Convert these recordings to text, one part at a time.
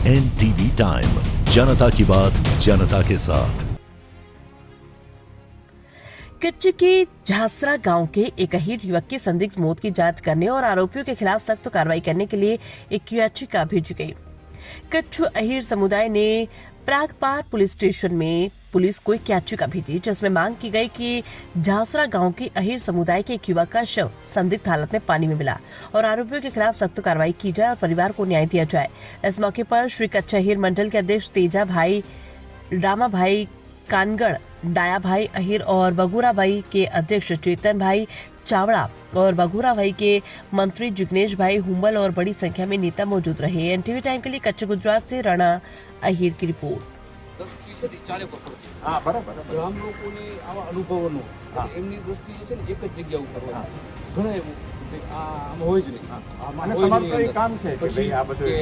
NTV time, जनता की बात जनता के साथ। कच्छ के झांसरा गांव के एक अहीर युवक की संदिग्ध मौत की जांच करने और आरोपियों के खिलाफ सख्त कार्रवाई करने के लिए एक याचिका भेजी गई। कच्छ अहीर समुदाय ने प्रागपार पुलिस स्टेशन में पुलिस को एक याचिका भेजी, जिसमें मांग की गई कि झांसरा गांव के अहीर समुदाय के एक युवक का शव संदिग्ध हालत में पानी में मिला और आरोपियों के खिलाफ सख्त कार्रवाई की जाए और परिवार को न्याय दिया जाए। इस मौके पर श्री कच्छ अहीर मंडल के अध्यक्ष तेजा भाई, रामा भाई कानगढ़, डाया भाई अहीर और बगुरा भाई के अध्यक्ष चेतन भाई चावड़ा और बगुरा भाई के मंत्री जिग्नेश भाई हुंबल और बड़ी संख्या में नेता मौजूद रहे। एनटीवी टाइम के लिए कच्छ गुजरात से राणा अहीर की रिपोर्ट। ગામ લોકોને આવા અનુભવોનો એમની દ્રષ્ટિ જે છે ને એક જ જગ્યા ઉપર હોય ઘણા એવું આમ હોય જ નહીં અને તમારું કઈ કામ છે કે ભાઈ આ બધું કે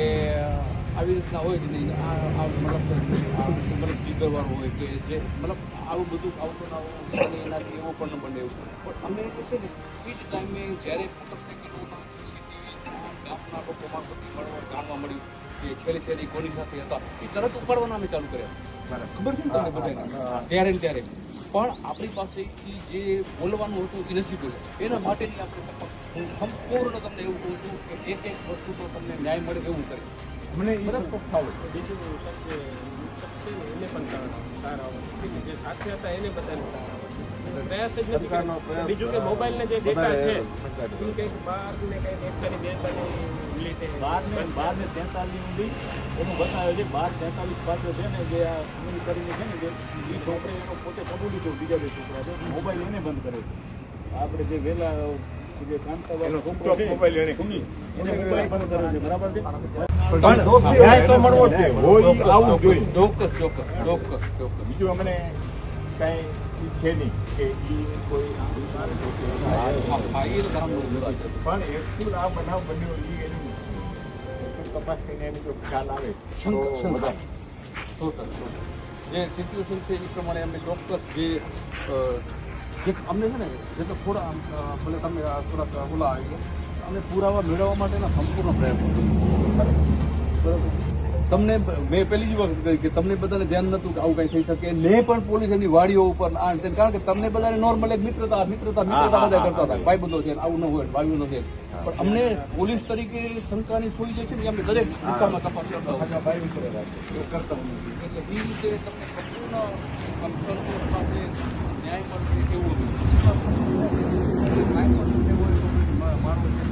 આવી રીતના હોય જ નહીં આ મતલબ જીગરવાળો હોય કે જે મતલબ આવું બધું આવતું ના હોય એનાથી એવો પણ ન બને એવું પણ અમે જે છે ને એ જ ટાઈમે જ્યારે મોટરસાઇકલોમાં સીસીટીવી ગામના લોકો મારફતે જાણવા મળ્યું કે છેલ્લી કોની સાથે હતા એ તરત ઉપાડવાના અમે ચાલુ કર્યા। ખબર છે ને તમને બધાને ત્યારે ને ત્યારે પણ આપણી પાસે જે બોલવાનું હતું એ નસીબ છે એના માટેની આપણે હું સંપૂર્ણ તમને એવું કહું છું કે એક એક વસ્તુ તો તમને ન્યાય મળે એવું કરે મને બરાબર ફાવે બીજું એને પણ સારા જે સાથે હતા એને બધાને પ્રયાસ જ નથી બીજું કે મોબાઈલના જે ડેટા છે એ કંઈક 12 ને કંઈક 1 કરી 2 લીધે 12 ને 43 સુધી એનું બતાવે છે 12:43 પાછો છે ને જે આ કરીને છે ને જે એ છોકરે એનો પોતે કબૂલ લીધું બીજા બે છોકરા છે મોબાઈલ એને બંધ કરે છે આપણે જે વહેલા જે કાંતાવાળો છોકરો છે મોબાઈલ એને મોબાઈલ બંધ કરે છે બરાબર છે પણ ન્યાય તો મળવો છે હોય આવું જોઈએ ચોક્કસ બીજું અમને કઈ છે નહીં કે એ કોઈ પણ એટલું આ બનાવ બન્યો એની તપાસ કરીને એની જો ખ્યાલ આવે તો જે સિચ્યુએશન છે એ પ્રમાણે અમે ચોક્કસ જે અમને છે ને જે તો થોડા ભલે તમે થોડા ઓલા આવી અમે પુરાવા મેળવવા માટેના સંપૂર્ણ પ્રયત્નો બરાબર તમને મેં પહેલી જ વખત કહી કે તમને બધાને ધ્યાન નહોતું કે આવું કંઈ થઈ શકે ને પણ પોલીસ એની વાડીઓ ઉપર કારણ કે તમને બધાને નોર્મલ એક મિત્રતા બધા કરતા હતા ભાઈબંધો છે આવું ન હોય ભાઈબંધો છે પણ અમને પોલીસ તરીકે શંકાની સોય જે છે ને અમે દરેક દિશામાં તપાસ કરતા હોય કરતા હોઈએ એટલે એ રીતે તમને સંપૂર્ણ સંતોષ પાસે ન્યાય મળશે એવું હતું ન્યાય મળશે એવું મારો છે